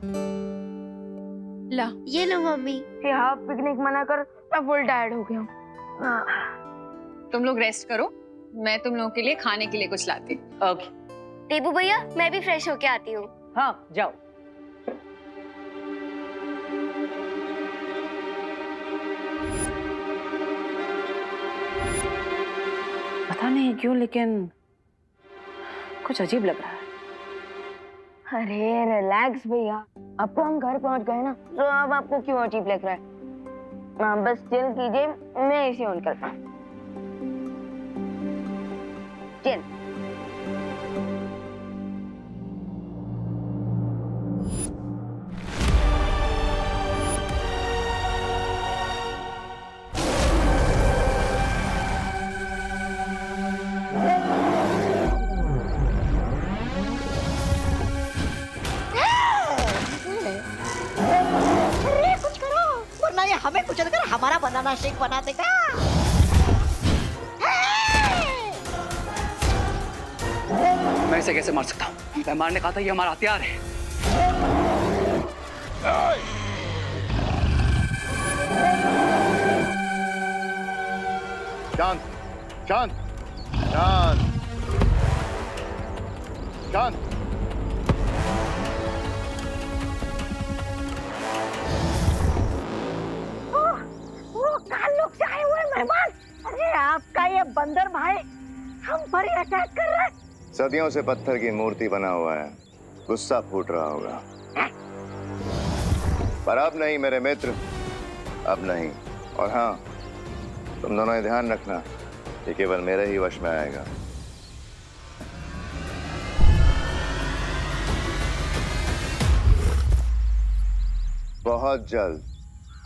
ला ये लो मम्मी। हाँ पिकनिक मना कर, मैं फुल टायर्ड हो गया हूँ। तुम लोग रेस्ट करो, मैं तुम लोगों के लिए खाने के लिए कुछ लाती हूँ। ओके। देबू भैया मैं भी फ्रेश होके आती हूँ। हाँ जाओ। पता नहीं क्यों लेकिन कुछ अजीब लग रहा है। अरे रिलैक्स भैया, अब तो हम घर पहुंच गए ना, तो अब आपको क्यों अजीब लग रहा है? बस चिल कीजिए, मैं एसी ऑन करता हूँ। चिल। हमें कुछ कर हमारा बनाना शेक बना देगा। मैं इसे कैसे मार सकता हूँ? मेहमान ने कहा था ये हमारा हथियार है। शांत शांत शांत शांत। ताल्लुक से आए हुए मेहमान, अरे आपका ये बंदर भाई हम पर ही अटैक कर रहा है। सदियों से पत्थर की मूर्ति बना हुआ है, गुस्सा फूट रहा होगा। पर अब नहीं मेरे मित्र, अब नहीं। और हाँ, तुम दोनों ये ध्यान रखना, ये केवल मेरे ही वश में आएगा। बहुत जल्द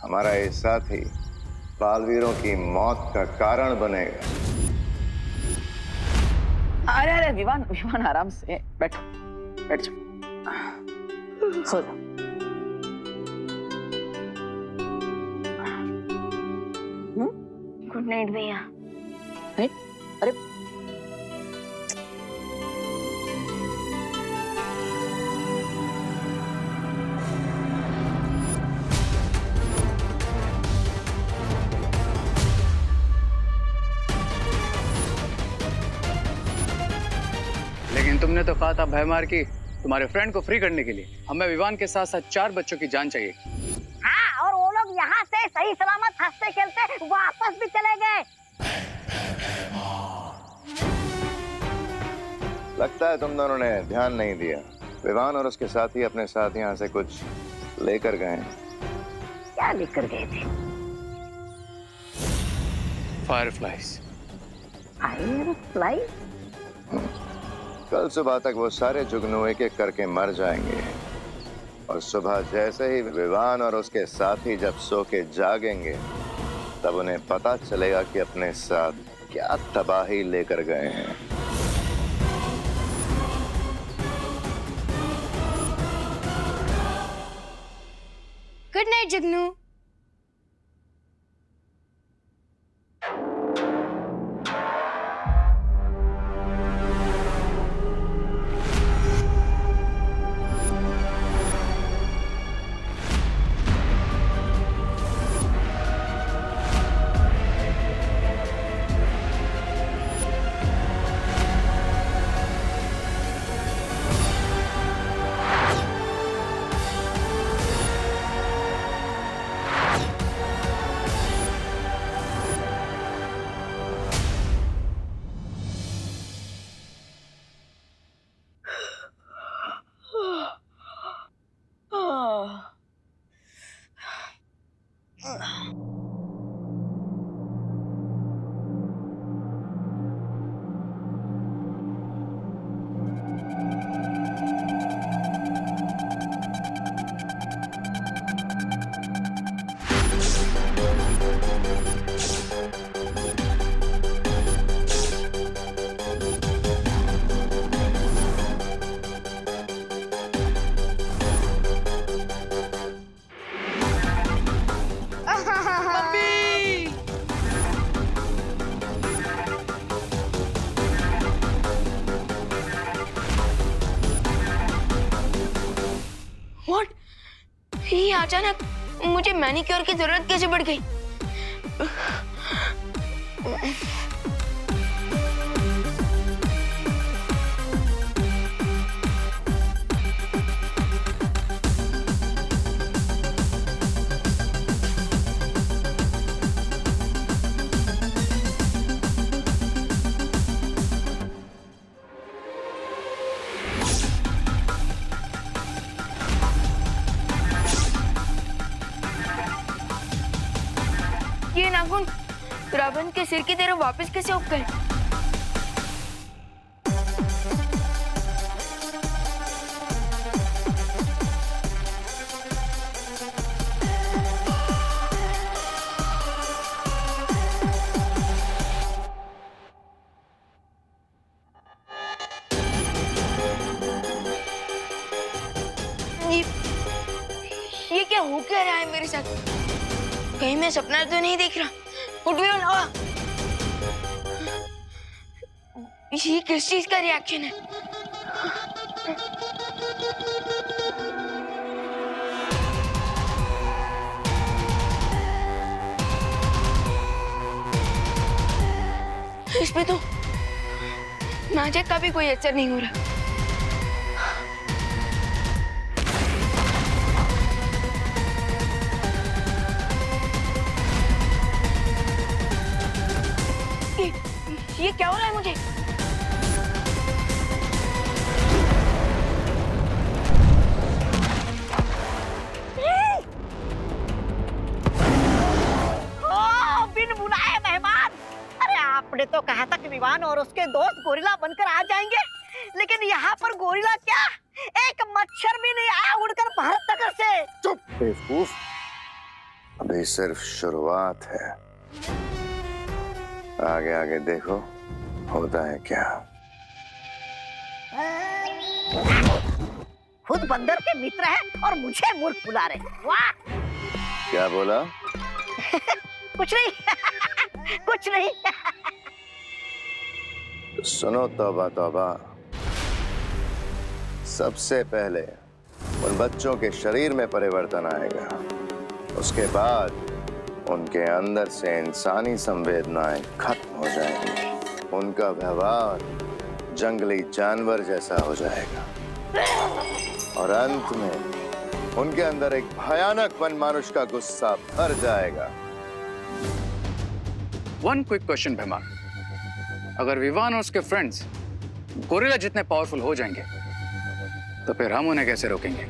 हमारा ये साथी बालवीरों की मौत का कारण बनेगा। अरे अरे विवान विवान आराम से बैठो, बैठ जाओ, सो जाओ। गुड नाइट भैया। नहीं? अरे लेकिन तुमने तो कहा था भयमार की तुम्हारे फ्रेंड को फ्री करने के लिए हमें विवान के साथ साथ 4 बच्चों की जान चाहिए। हाँ, और वो लोग यहाँ से सही सलामत हंसते खेलते वापस भी चले गए। लगता है तुम दोनों ने ध्यान नहीं दिया। विवान और उसके साथी अपने साथ यहाँ से कुछ लेकर गए। क्या लेकर गए थे? फायरफ्लाइज। फायरफ्लाई? कल सुबह तक वो सारे जुगनू एक एक करके मर जाएंगे, और सुबह जैसे ही विवान और उसके साथी जब सो के जागेंगे, तब उन्हें पता चलेगा कि अपने साथ क्या तबाही लेकर गए हैं। गुड नाइट जुगनू। ये अचानक मुझे मैनिक्योर की जरूरत कैसे पड़ गई? ये नाखून रावण के सिर की तरह वापस कैसे उग गए? ये क्या हो क्या रहा है मेरे साथ? कहीं मैं सपना तो नहीं देख रहा? उठ भी ना। ये किस चीज का रिएक्शन है? इस पे तो मैजिक का भी कोई असर नहीं हो रहा। ये क्या हो रहा है मुझे? बिन बुलाए मेहमान। अरे आपने तो कहा था कि विवान और उसके दोस्त गोरिल्ला बनकर आ जाएंगे, लेकिन यहाँ पर गोरिल्ला क्या, एक मच्छर भी नहीं आया उड़कर भारत नगर से। चुप बेवकूफ, अभी सिर्फ शुरुआत है, आगे आगे देखो होता है क्या। खुद बंदर के मित्र हैं और मुझे मूर्ख बुला रहे। वाह! क्या बोला? कुछ नहीं कुछ नहीं। सुनो तौबा तौबा, सबसे पहले उन बच्चों के शरीर में परिवर्तन आएगा, उसके बाद उनके अंदर से इंसानी संवेदनाएं खत्म हो जाएंगी, उनका व्यवहार जंगली जानवर जैसा हो जाएगा और अंत में उनके अंदर एक भयानक वनमानुष का गुस्सा भर जाएगा। वन क्विक क्वेश्चन भैमा, अगर विवान और उसके फ्रेंड्स गोरिल्ला जितने पावरफुल हो जाएंगे तो फिर हम उन्हें कैसे रोकेंगे?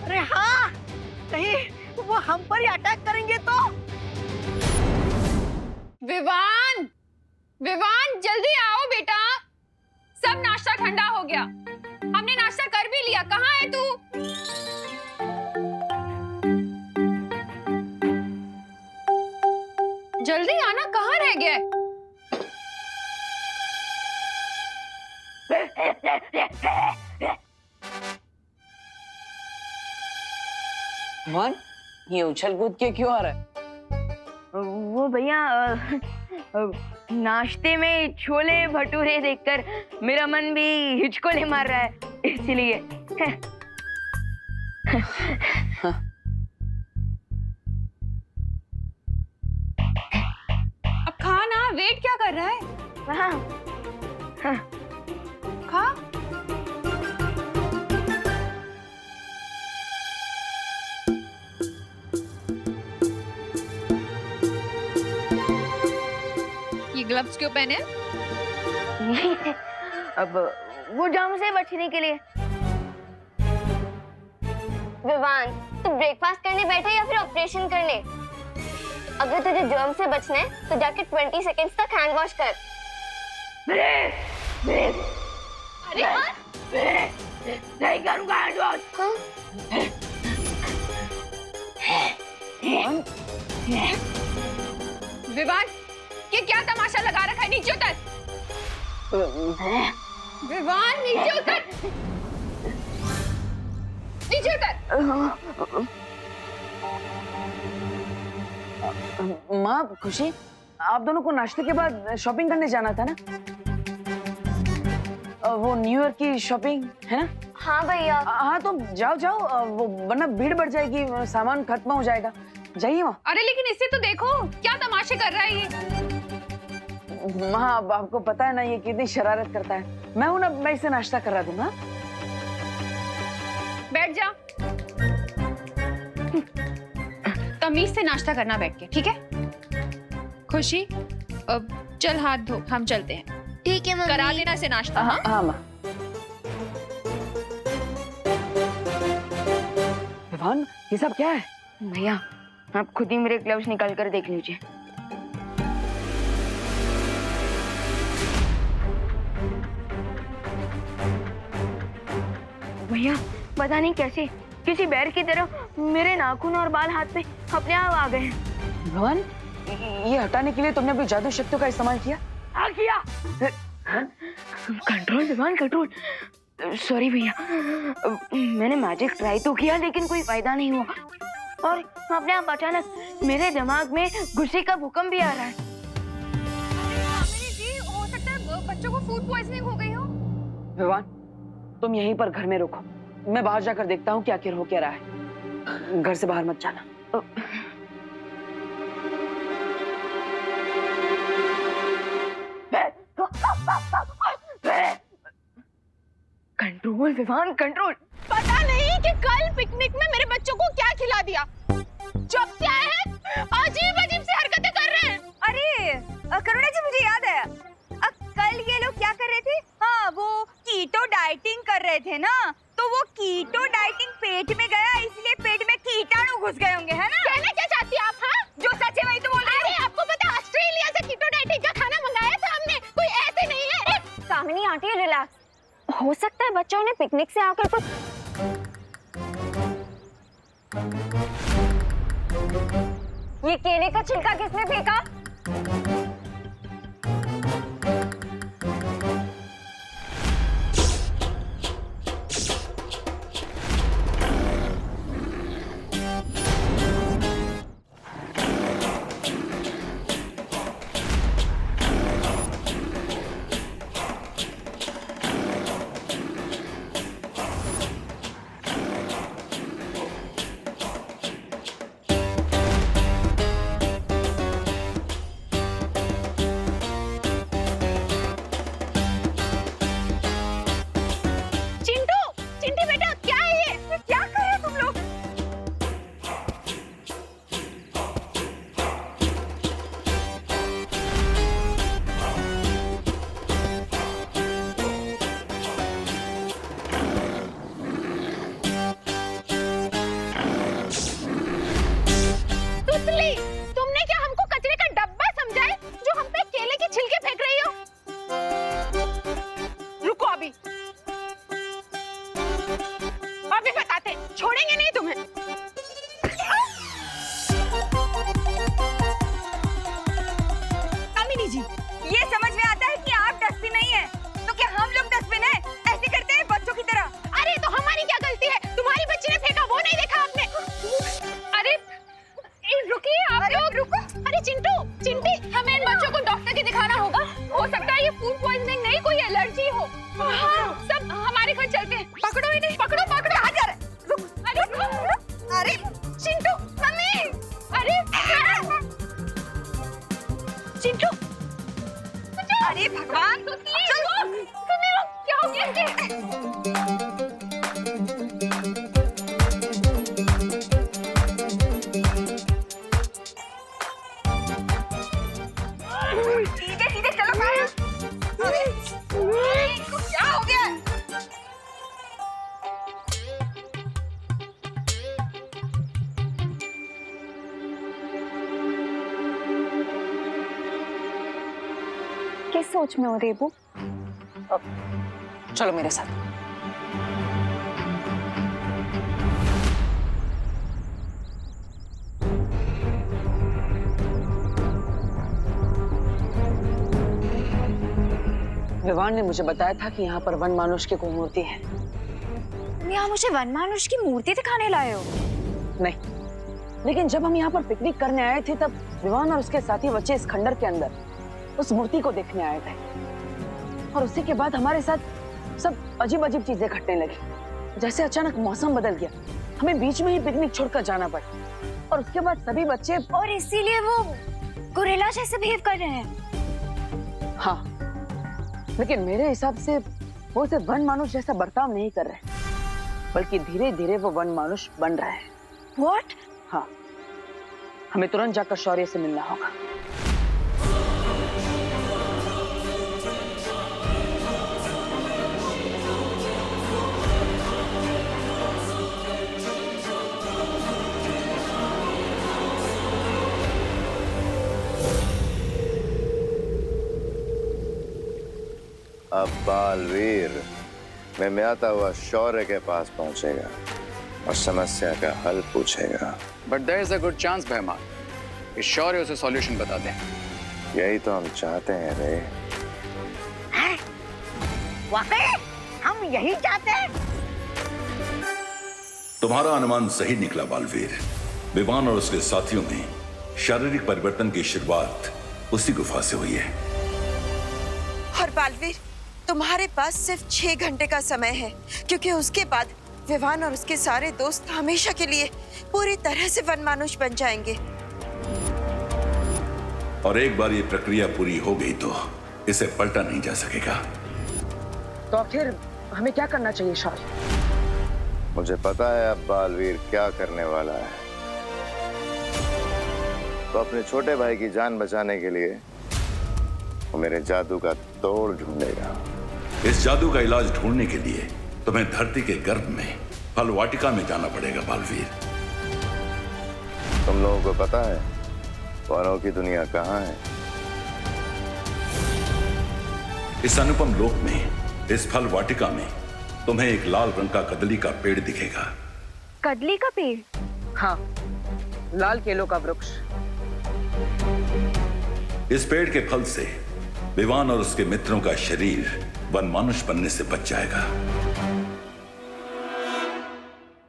अरे हाँ, कहीं वो हम पर ही अटैक करेंगे तो? विवान, विवान जल्दी आओ बेटा, सब नाश्ता ठंडा हो गया। हमने नाश्ता कर भी लिया, कहाँ है तू? जल्दी आना, कहाँ रह गया? वन, ये उछल कूद के क्यों आ रहा है? वो भैया नाश्ते में छोले भटूरे देखकर मेरा मन भी हिचकोले मार रहा है, इसलिए। अब खा ना, वेट क्या कर रहा है? हाँ, खा। ये ग्लव्स क्यों पहने? अब वो जर्म से बचने के लिए। विवान, तू ब्रेकफास्ट करने बैठा या फिर ऑपरेशन करने? अगर तुझे जर्म से बचना है तो जाके 20 सेकंड्स तक हैंड वॉश कर। अरे नहीं करूंगा हैंड वॉश। विवान, ये क्या तमाशा लगा रखा है? नीचे उतर। विवान नीचे उतर, नीचे उतर। माँ, खुशी, आप दोनों को नाश्ते के बाद शॉपिंग करने जाना था ना? वो न्यू ईयर की शॉपिंग है ना? हाँ भैया। हाँ तो जाओ जाओ, वो वरना भीड़ बढ़ जाएगी, सामान खत्म हो जाएगा। जाइए वहाँ। अरे लेकिन इससे तो देखो क्या तमाशे कर रहा है ये। हाँ, अब आपको पता है ना ये कितनी शरारत करता है। मैं हूं ना, मैं इसे नाश्ता करा दूंगा। बैठ जा। तमीज से नाश्ता करना बैठ के, ठीक है? खुशी, अब चल हाथ धो, हम चलते हैं। ठीक है मम्मी। करा देना से नाश्ता। हाँ हाँ माँ। विवान, ये सब क्या है? भैया आप खुद ही मेरे ग्लव्स निकाल कर देख लीजिए। भैया पता नहीं कैसे किसी बैर की तरह मेरे नाखून और बाल हाथ पे अपने आप आ गए हैं। विवान, ये हटाने के लिए तुमने अपनी जादू शक्तियों का इस्तेमाल किया? आ किया। Control Vivaan, control. सॉरी भैया, मैंने मैजिक ट्राई तो किया लेकिन कोई फायदा नहीं हुआ और अपने आप अचानक मेरे दिमाग में गुस्से का भूकंप भी आ रहा है। जी, हो सकता है बच्चों को फूड पॉइजनिंग हो गई हो। विवान, तुम यहीं पर घर में रुको, मैं बाहर जाकर देखता हूँ क्या आखिर हो क्या रहा है। घर से बाहर मत जाना। Control Vivaan, control. पता नहीं कि कल पिकनिक में मेरे बच्चों को क्या खिला दिया। जब से आए हैं अजीब अजीब सी हरकतें कर रहे हैं। अरे करुणा जी, मुझे याद आया। कल ये लोग क्या कर रहे थे? हाँ, वो कीटो डाइटिंग कर रहे थे ना, तो वो कीटो डाइटिंग पेट में गया, इसलिए पेट में कीटाणु घुस गए होंगे, है ना? कहना क्या चाहती हैं आप? हाँ, जो सच है वही तो बोल रही हूँ। अरे आपको पता ऑस्ट्रेलिया से कीटो डाइटिंग का खाना मंगाया था हमने, कोई ऐसे नहीं है। कामिनी आंटी रिलैक्स, हो सकता है बच्चों ने पिकनिक से आकर कुछ। ये केले का छिलका किसने फेंका? किस सोच में हो देबू? चलो मेरे साथ। विवान ने मुझे बताया था कि यहाँ पर वन मानुष की कोई मूर्ति है। तुम यहाँ मुझे वन मानुष की मूर्ति दिखाने लाए हो? नहीं, लेकिन जब हम यहाँ पर पिकनिक करने आए थे तब विवान और उसके साथी बच्चे इस खंडर के अंदर उस मूर्ति को देखने आए थे और उसी के बाद हमारे साथ सब अजीब अजीब चीजें घटने लगी। जैसे अचानक मौसम बदल गया, हमें बीच में ही पिकनिक छोड़कर जाना पड़ा, और उसके बाद सभी बच्चे और इसीलिए वो गोरिल्ला जैसे बिहेव कर रहे हैं। हाँ, लेकिन मेरे हिसाब से वो सिर्फ वन मानुष जैसा बर्ताव नहीं कर रहे, बल्कि धीरे धीरे वो वन मानुष बन रहे हैं। What? हाँ, हमें तुरंत जाकर शौर्य से मिलना होगा। अब बालवीर में आता हुआ शौर्य के पास पहुंचेगा और समस्या का हल पूछेगा। But there is a good chance भैमा कि शौर्य उसे सॉल्यूशन बता दे। यही तो हम चाहते हैं रे। वाकई हम यही चाहते हैं। तुम्हारा अनुमान सही निकला बालवीर। विवान और उसके साथियों में शारीरिक परिवर्तन की शुरुआत उसी गुफा से हुई है। और बालवीर, तुम्हारे पास सिर्फ 6 घंटे का समय है, क्योंकि उसके बाद विवान और उसके सारे दोस्त हमेशा के लिए पूरी तरह से वनमानुष बन जाएंगे। और एक बार ये प्रक्रिया पूरी हो गई तो इसे पलटा नहीं जा सकेगा। तो आखिर हमें क्या करना चाहिए शौर्य? मुझे पता है अब बालवीर क्या करने वाला है। तो अपने छोटे भाई की जान बचाने के लिए वो मेरे जादू का तोड़ ढूंढेगा। इस जादू का इलाज ढूंढने के लिए तुम्हें धरती के गर्भ में फल वाटिका में जाना पड़ेगा बालवीर। तुम लोगों को पता है वनों की दुनिया कहाँ है? इस अनुपम लोक में, इस फल वाटिका में तुम्हें एक लाल रंग का कदली का पेड़ दिखेगा। कदली का पेड़? हाँ, लाल केलों का वृक्ष। इस पेड़ के फल से विवान और उसके मित्रों का शरीर वनमानुष बनने से बच जाएगा।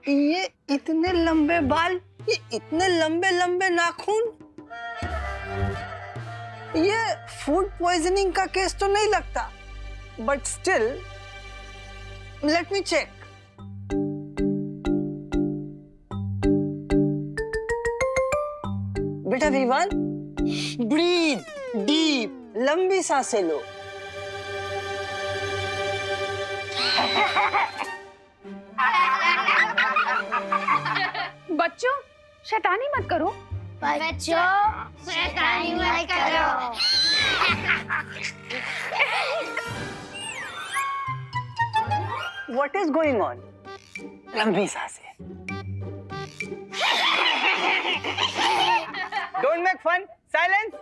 ये इतने लंबे बाल, ये इतने लंबे लंबे नाखून, ये फूड पॉइजनिंग का केस तो नहीं लगता, but still let me check. बेटा विवान, ब्रीथ डीप, लंबी सांसें लो। बच्चों, शैतानी मत करो। बच्चों, शैतानी मत करो। What is going on? लंबी सांसें। Don't make fun. Silence.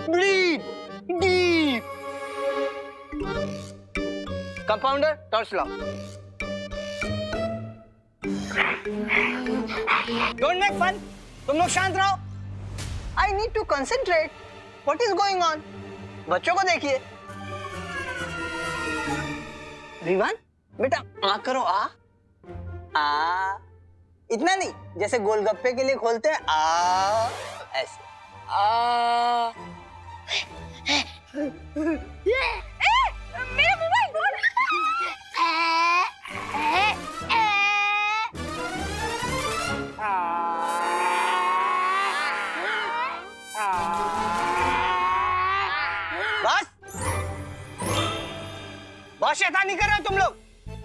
Breathe deep. Compounder, torch law. Don't make fun. तुम लोग शांत रहो। I need to concentrate. What is going on? बच्चों को देखिए। विवान, बेटा आ करो, आ। इतना नहीं, जैसे गोलगप्पे के लिए खोलते हैं आ, ऐसे आ। मेरा मोबाइल फोन। बस बहुत शैतानी कर रहे हो तुम लोग।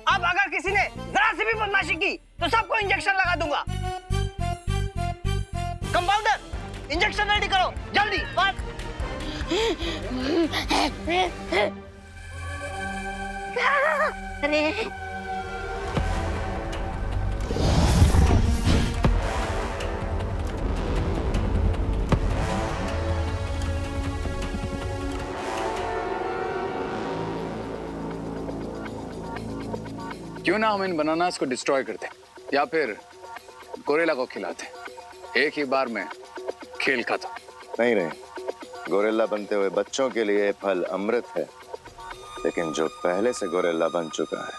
अब अगर किसी ने जरा सी भी बदमाशी की तो सबको इंजेक्शन लगा दूंगा। कंपाउंडर, इंजेक्शन रेडी करो जल्दी। बस अरे क्यों ना हम इन बनानास को डिस्ट्रॉय करते या फिर गोरिल्ला को खिलाते। एक ही बार में खेल खत्म। नहीं रे, गोरिल्ला बनते हुए बच्चों के लिए फल अमृत है, लेकिन जो पहले से गोरिल्ला बन चुका है,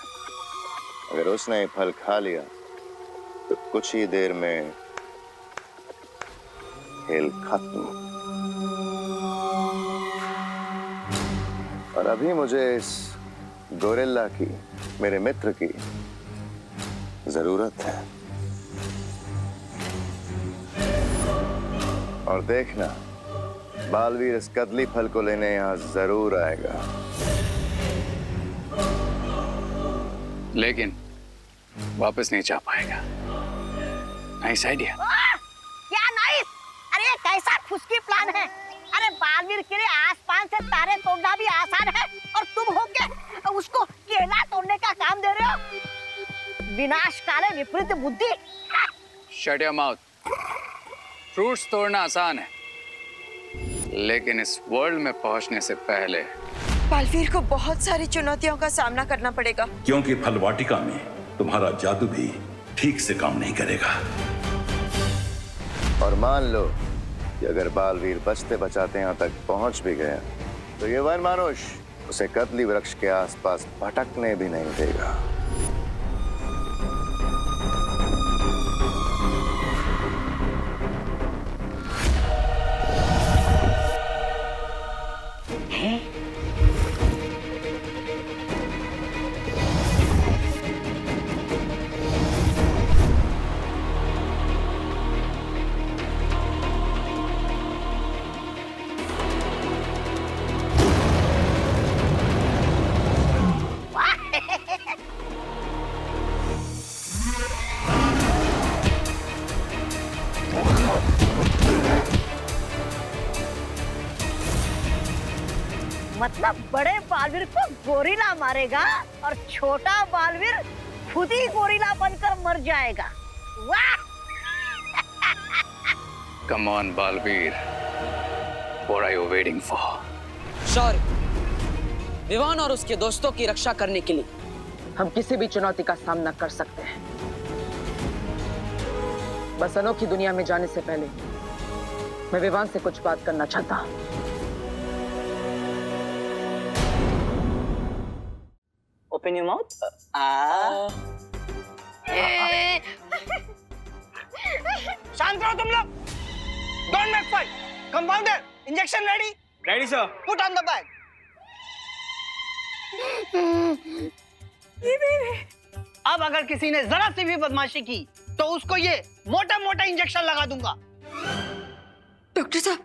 अगर उसने ये फल खा लिया तो कुछ ही देर में खेल खत्म। और अभी मुझे इस गोरिल्ला की, मेरे मित्र की जरूरत है। और देखना, बालवीर इस कदली फल को लेने यहां जरूर आएगा। लेकिन वापस नहीं जा पाएगा। Nice idea. क्या नाइस? अरे ये कैसा खुशकी प्लान है? अरे बालवीर के लिए आसमान से तारे तोड़ना भी आसान है और तुम हो के उसको केला तोड़ने का काम दे रहे हो? विनाशकाले विपरीत बुद्धि। Shut your mouth. फ्रूट्स तोड़ना आसान है, लेकिन इस वर्ल्ड में पहुंचने से पहले बालवीर को बहुत सारी चुनौतियों का सामना करना पड़ेगा। क्योंकि फल वाटिका में तुम्हारा जादू भी ठीक से काम नहीं करेगा। और मान लो कि अगर बालवीर बचते बचाते यहां तक पहुंच भी गया तो ये वन मानुष उसे कदली वृक्ष के आसपास भटकने भी नहीं देगा। मतलब बड़े बालवीर को गोरिल्ला मारेगा और छोटा बालवीर खुद ही गोरिल्ला बनकर मर जाएगा। वाह! Come on Baalveer, what are you waiting for? Shaurya, Vivaan और उसके दोस्तों की रक्षा करने के लिए हम किसी भी चुनौती का सामना कर सकते हैं। बस अनोखी दुनिया में जाने से पहले मैं विवान से कुछ बात करना चाहता हूं। Open your mouth. शांत रहो तुम लोग। Don't make fight. Compounder, injection ready? Ready, sir. Put on the bag. अब अगर किसी ने जरा सी भी बदमाशी की तो उसको ये मोटा मोटा इंजेक्शन लगा दूंगा। डॉक्टर साहब,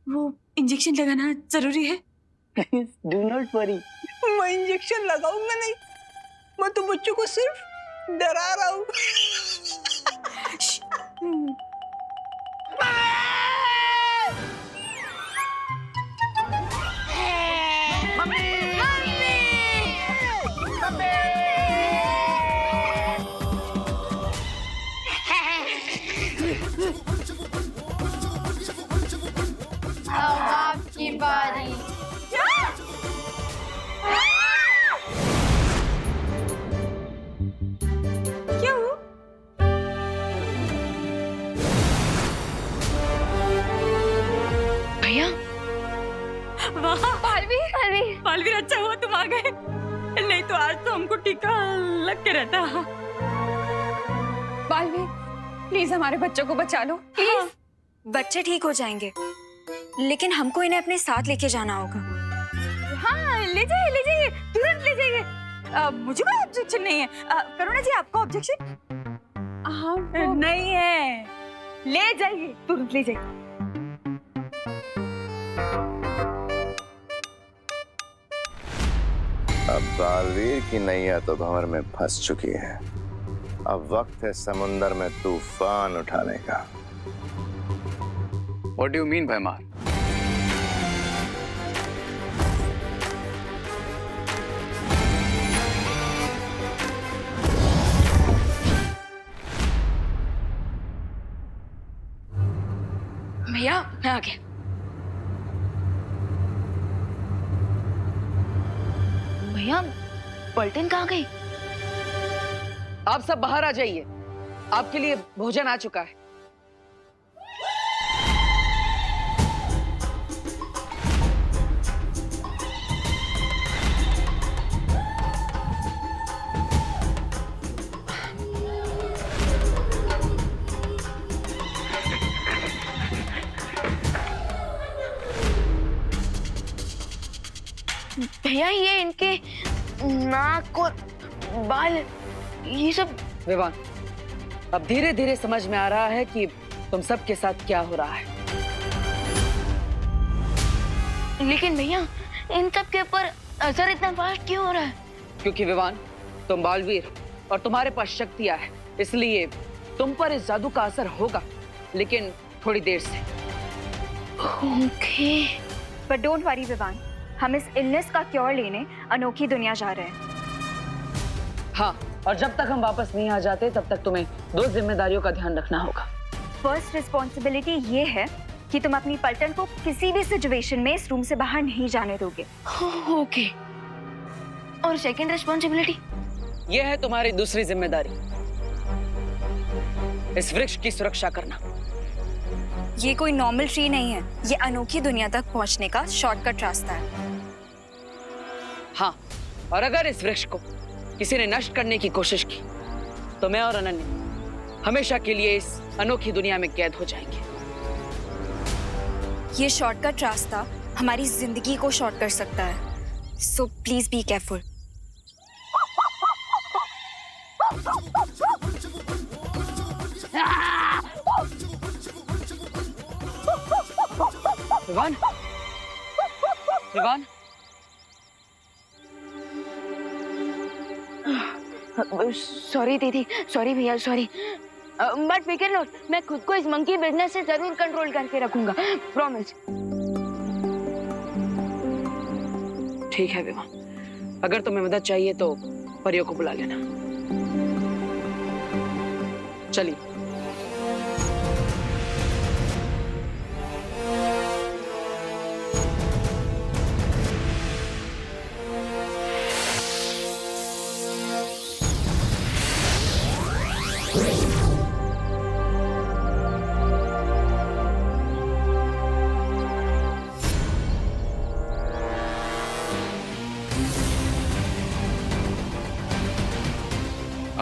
वो इंजेक्शन लगाना जरूरी है? Please do not worry. मैं इंजेक्शन लगाऊंगा नहीं, मैं तो बच्चों को सिर्फ डरा रहा हूँ। आपकी बारी। बालवीर, अच्छा हुआ तुम आ गए, नहीं तो आज तो हमको टीका लग के रहता। बालवीर, प्लीज हमारे बच्चों को बचा लो प्लीज। हाँ, बच्चे ठीक हो जाएंगे, लेकिन हमको इन्हें अपने साथ लेके जाना होगा। हाँ, ले जाइए, तुरंत ले जाइए। मुझे कोई ऑब्जेक्शन नहीं है। करुणा जी, आपको ऑब्जेक्शन? हाँ, नहीं है, ले जाइए, तुरंत ले जाइए। अब बालवीर की नैया तो भंवर में फंस चुकी है। अब वक्त है समुंदर में तूफान उठाने का। What do you mean, भैमार? भैया, मैं आ गया। भैया, पलटन कहाँ गई? आप सब बाहर आ जाइए, आपके लिए भोजन आ चुका है। भैया, भैया ये इनके नाक और बाल ये सब। विवान, अब धीरे धीरे समझ में आ रहा है कि तुम सबके साथ क्या हो रहा है। लेकिन भैया इन सब के ऊपर असर इतना फास्ट क्यों हो रहा है? क्योंकि विवान, तुम बालवीर और तुम्हारे पास शक्तियां है, इसलिए तुम पर इस जादू का असर होगा, लेकिन थोड़ी देर से। Okay. But don't worry Vivaan, हम इस इलनेस का क्योर लेने अनोखी दुनिया जा रहे हैं। हाँ, और जब तक हम वापस नहीं आ जाते तब तक तुम्हें 2 जिम्मेदारियों का ध्यान रखना होगा। फर्स्ट रिस्पॉन्सिबिलिटी ये है कि तुम अपनी पलटन को किसी भी सिचुएशन में इस रूम से बाहर नहीं जाने दोगे। ओके। और सेकंड रिस्पॉन्सिबिलिटी? यह है तुम्हारी दूसरी जिम्मेदारी, इस वृक्ष की सुरक्षा करना। ये कोई नॉर्मल ट्री नहीं है, ये अनोखी दुनिया तक पहुंचने का शॉर्टकट रास्ता है। हाँ, और अगर इस वृक्ष को किसी ने नष्ट करने की कोशिश की तो मैं और अनन्या हमेशा के लिए इस अनोखी दुनिया में कैद हो जाएंगे। ये शॉर्टकट रास्ता हमारी जिंदगी को शॉर्ट कर सकता है, so please be careful. Vivaan, Vivaan, sorry दीदी, सॉरी भैया, सॉरी। बट फिकर नॉट, मैं खुद को इस मंकी बिजनेस से जरूर कंट्रोल करके रखूंगा, प्रॉमिस। ठीक है विवान, अगर तुम्हें मदद चाहिए तो परियों को बुला लेना। चलिए।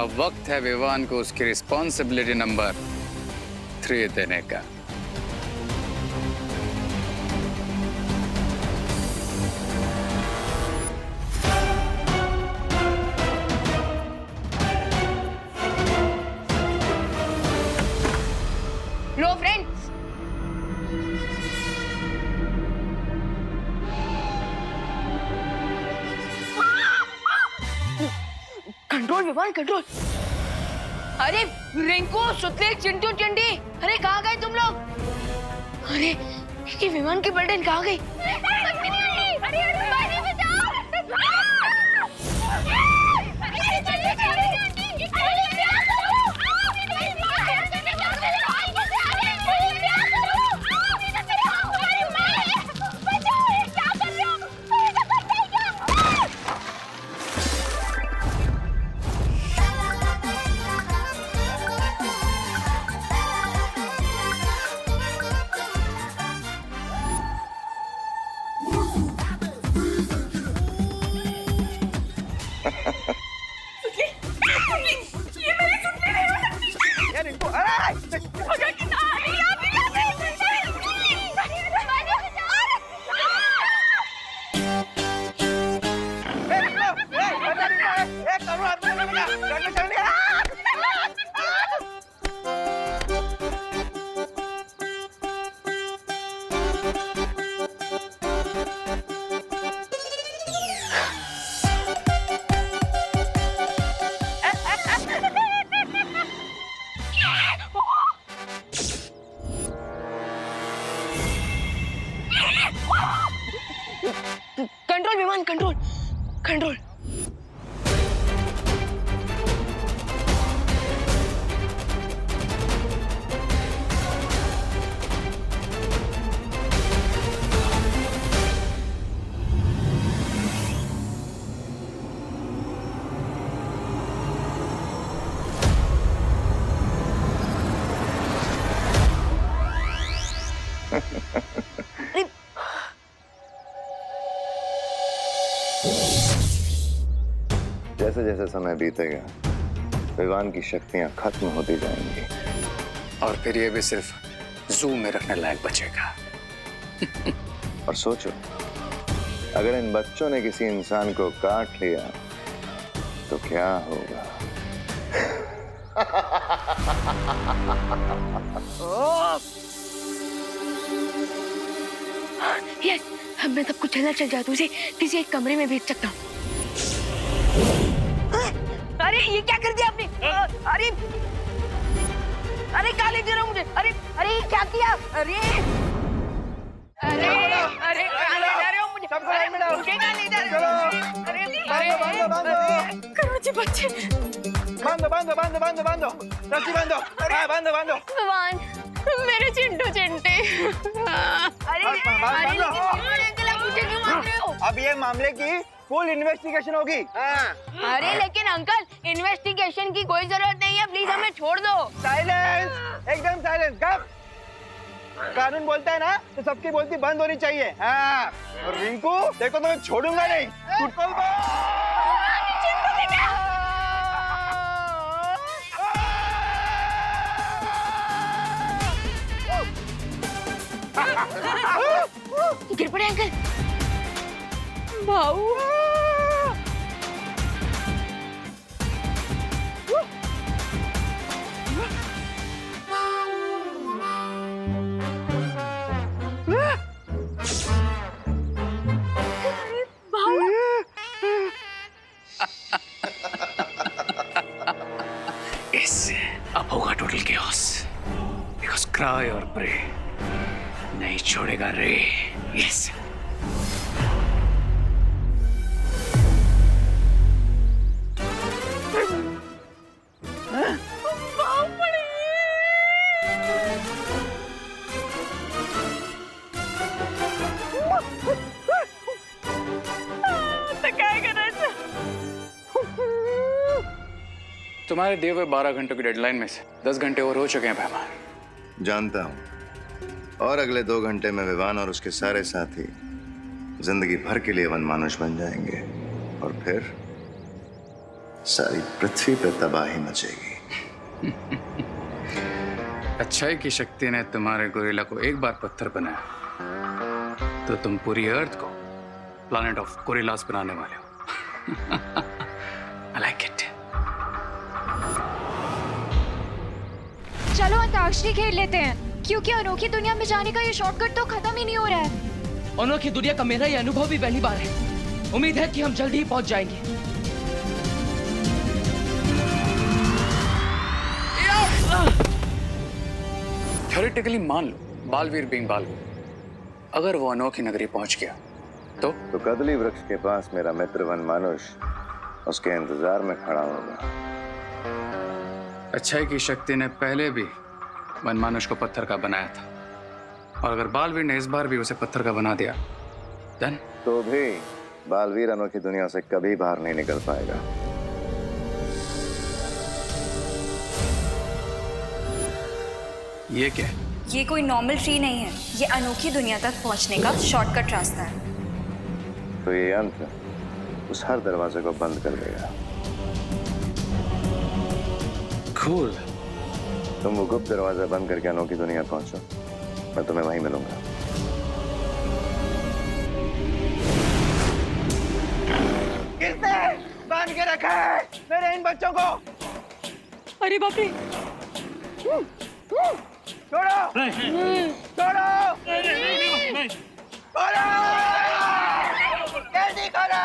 अब वक्त है विवान को उसकी रिस्पॉन्सिबिलिटी नंबर 3 देने का। लो फ्रेंड्स, कंट्रोल विवान, कंट्रोल। अरे रिंकू, सुतले, चिंटू, चिंटी, अरे कहाँ गए तुम लोग? अरे ये विमान की पलटन कहाँ गई? कंट्रोल विमान, कंट्रोल, कंट्रोल। जैसे जैसे समय बीतेगा विवान की शक्तियां खत्म होती जाएंगी और फिर ये भी सिर्फ जू में रखने लायक बचेगा। और सोचो अगर इन बच्चों ने किसी इंसान को काट लिया तो क्या होगा? यस, अब मैं सबको चला चल जादू से किसी एक कमरे में भेज सकता हूँ। अरे ये क्या कर दिया आपने? अरे अरे कहाँ ले जा रहे हो मुझे? अरे अरे ये क्या किया? अरे अरे अरे कहाँ ले जा रहे हो मुझे? अरे मुझे कहाँ ले जा रहे हो? अरे करुणा जी बच्चे बांधो रस्सी बांधो, हाँ बांधो। विवान, मेरे चिंटू चिंटे। अरे अंकल आप मुझे क्यों मार रहे हो? अब ये मामले की फुल इन्वेस्टिगेशन होगी। अरे लेकिन अंकल इन्वेस्टिगेशन की कोई जरूरत नहीं है, प्लीज हमें छोड़ दो। साइलेंस, एकदम साइलेंस। कब कानून बोलता है ना तो सबकी बोलती बंद होनी चाहिए। हाँ, और रिंकू देखो तो मैं छोड़ूंगा नहीं। गिर पड़े अंकल। भाऊ अब होगा टोटल केओस, बिकॉज़ क्राई और प्रे नहीं छोड़ेगा रे। यस तुम्हारे दिए हुए 12 घंटों की डेडलाइन में से 10 घंटे और हो चुके हैं मेहमान। जानता हूं, और अगले 2 घंटे में विवान और उसके सारे साथी जिंदगी भर के लिए वनमानुष बन जाएंगे और फिर सारी पृथ्वी पर तबाही मचेगी। अच्छाई की शक्ति ने तुम्हारे गोरिल्ला को एक बार पत्थर बनाया तो तुम पूरी अर्थ को प्लैनेट ऑफ गोरिल्लास बनाने वाले हो। I like it. चलो अंताक्षरी खेल लेते हैं, क्योंकि अनोखी दुनिया में जाने का ये शॉर्टकट तो खत्म ही नहीं हो रहा है। अनोखी दुनिया का मेरा ये अनुभव भी पहली बार है। उम्मीद है कि हम जल्दी ही पहुंच जाएंगे। थ्योरेटिकली मान लो बालवीर बीइंग बालवीर, अगर वो अनोखी नगरी पहुंच गया तो कदली वृक्ष के पास मेरा मित्र वनमानुष उसके इंतजार में खड़ा होगा। अच्छाई की शक्ति ने पहले भी वनमानुष को पत्थर का बनाया था, और अगर बालवीर ने इस बार भी उसे पत्थर का बना दिया देन तो भी बालवीर अनोखी दुनिया से कभी बाहर नहीं निकल पाएगा। ये क्या है? ये कोई नॉर्मल ट्री नहीं है, ये अनोखी दुनिया तक पहुंचने का शॉर्टकट रास्ता है। तो ये यंत्र उस हर दरवाजे को बंद कर देगा। Cool. तुम वो गुप्त दरवाजा बंद करके अनोखी दुनिया पहुंचो, मैं तुम्हें वहीं मिलूंगा। किसने बांध के रखा है मेरे इन बच्चों को? अरे बाप रे, छोड़ो, छोड़ो, छोड़ो, जल्दी करो।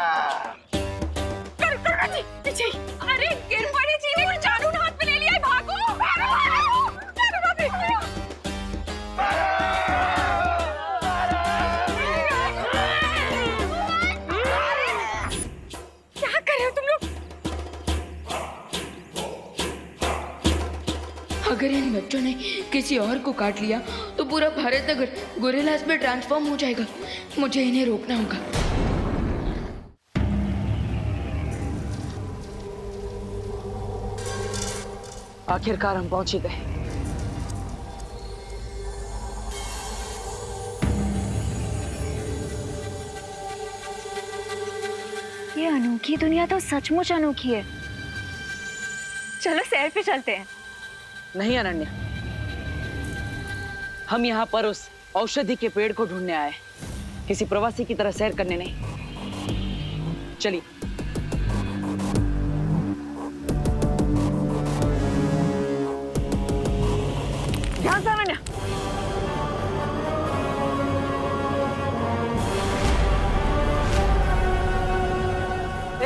करुणा जी पीछे। अरे गिर पड़ी चीनी को जादू हाथ में ले लिया है, भागो भागो। अरे बाप रे, क्या कर रहे हो तुम लोग? अगर इन बच्चों ने किसी और को काट लिया तो पूरा भारत अगर गोरिल्लास में ट्रांसफॉर्म हो जाएगा। मुझे इन्हें रोकना होगा। आखिरकार हम पहुंच ही गए। ये अनोखी दुनिया तो सचमुच अनोखी है। चलो सैर पे चलते हैं। नहीं अनन्या, हम यहाँ पर उस औषधि के पेड़ को ढूंढने आए, किसी प्रवासी की तरह सैर करने नहीं। चलिए। ध्यान से अनन्या।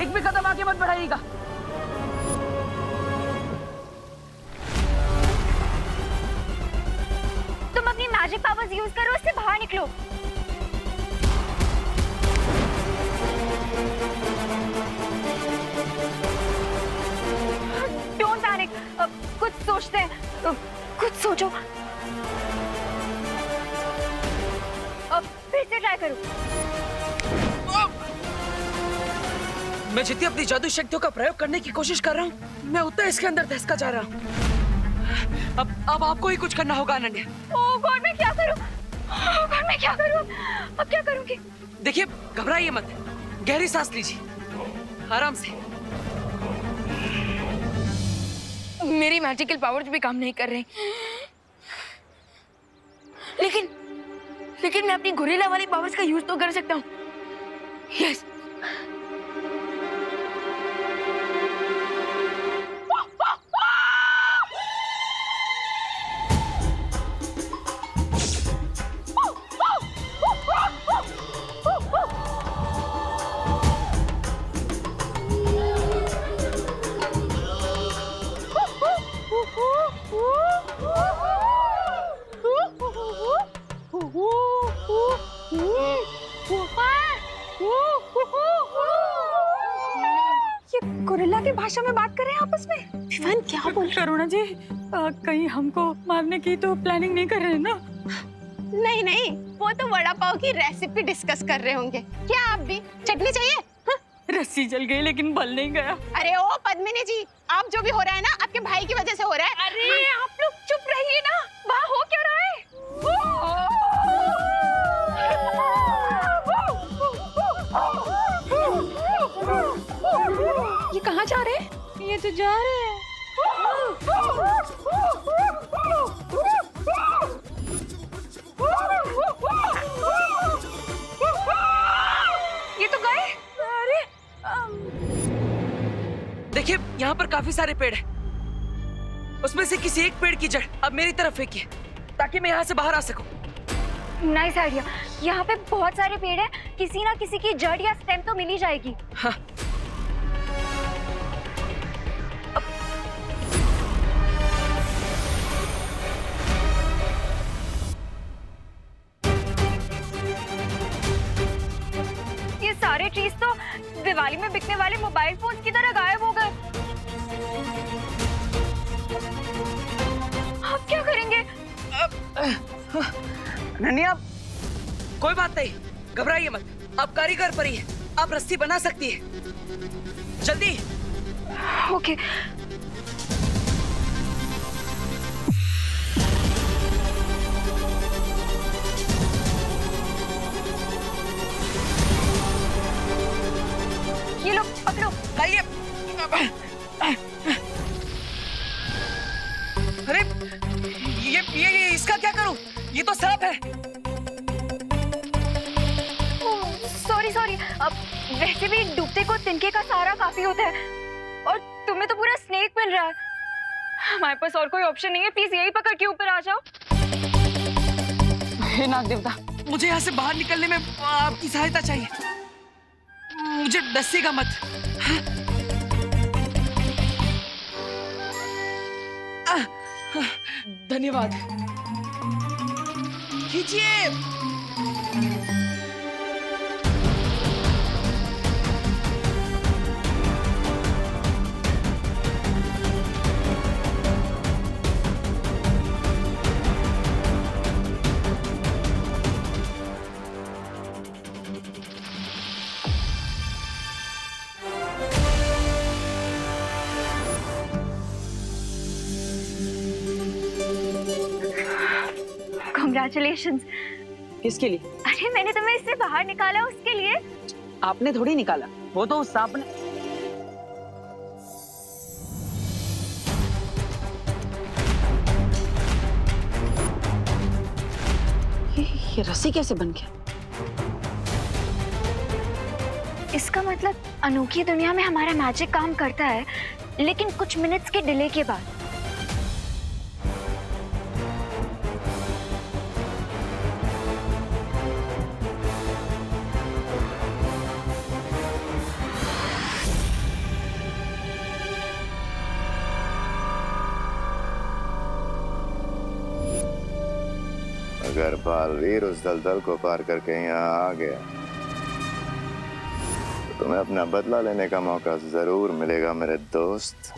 एक भी कदम आगे मत बढ़ाइएगा। तुम अपनी मैजिक पावर्स यूज करो, उससे बाहर निकलो। डोंट पैनिक, कुछ सोचते हैं, कुछ सोचो। फिर से ट्राई करो। मैं जितनी अपनी जादू शक्तियों का प्रयोग करने की कोशिश कर रहा हूँ, मैं उतना इसके अंदर धंसता जा रहा हूँ। अब आपको ही कुछ करना होगा अनन्या। ओह गॉड, मैं क्या करूं? ओह गॉड, मैं क्या करूं? अब क्या करूंगी? देखिए, घबराइए मत, गहरी सांस लीजिए, आराम से। मेरी मैजिकल पावर्स भी काम नहीं कर रही, लेकिन मैं अपनी गोरिल्ला वाली पावर्स का यूज तो कर सकता हूँ। यस। गोरिल्ला की भाषा में बात कर रहे हैं आपस में। विवान क्या बोल? करुणा जी, कहीं हमको मारने की तो प्लानिंग नहीं कर रहे हैं ना? नहीं नहीं, वो तो वड़ा पाव की रेसिपी डिस्कस कर रहे होंगे। क्या आप भी चटनी चाहिए? हाँ? रस्सी जल गई लेकिन बल नहीं गया। अरे ओ पद्मिनी जी, आप जो भी हो रहा है ना, आपके भाई की वजह से हो रहा है। अरे आप लोग चुप रहिए ना, वहाँ हो क्या रहा है? ये कहाँ जा रहे हैं? ये तो जा रहे हैं। ये तो गए। अरे देखिए, यहाँ पर काफी सारे पेड़ हैं। उसमें से किसी एक पेड़ की जड़ अब मेरी तरफ फेंकिए, ताकि मैं यहाँ से बाहर आ सकूं। Nice idea. यहाँ पे बहुत सारे पेड़ हैं, किसी ना किसी की जड़ या स्टेम तो मिल ही जाएगी। हाँ। ये सारे ट्रीज तो दिवाली में बिकने वाले मोबाइल फोन की तरह गायब हो गए। आप क्या करेंगे? अनन्या, कोई बात नहीं, घबराइए मत। आप कारीगर परी हैं, आप रस्सी बना सकती है। जल्दी। ओके। ये लो, पकड़ो। लाइए। अरे ये इसका क्या करूं? ये तो सांप है। सॉरी। अब वैसे भी डूबते को तिनके का सहारा काफी होता है, और तुम्हें तो पूरा स्नेक मिल रहा है। हमारे पास और कोई ऑप्शन नहीं है, प्लीज यही पकड़ के ऊपर आ जाओ। हे नाग देवता, मुझे यहाँ से बाहर निकलने में आपकी सहायता चाहिए। मुझे डसेगा मत। धन्यवाद। खींचिए। Congratulations. किसके लिए? अरे मैंने तुम्हें इससे बाहर निकाला उसके लिए। आपने थोड़ी निकाला, वो तो उस सांप ने। ये रस्सी कैसे बन गया? इसका मतलब मतलब अनोखी दुनिया में हमारा मैजिक काम करता है, लेकिन कुछ मिनट्स के डिले के बाद। अगर बालवीर उस दलदल को पार करके यहाँ आ गया तो तुम्हें अपना बदला लेने का मौका जरूर मिलेगा मेरे दोस्त।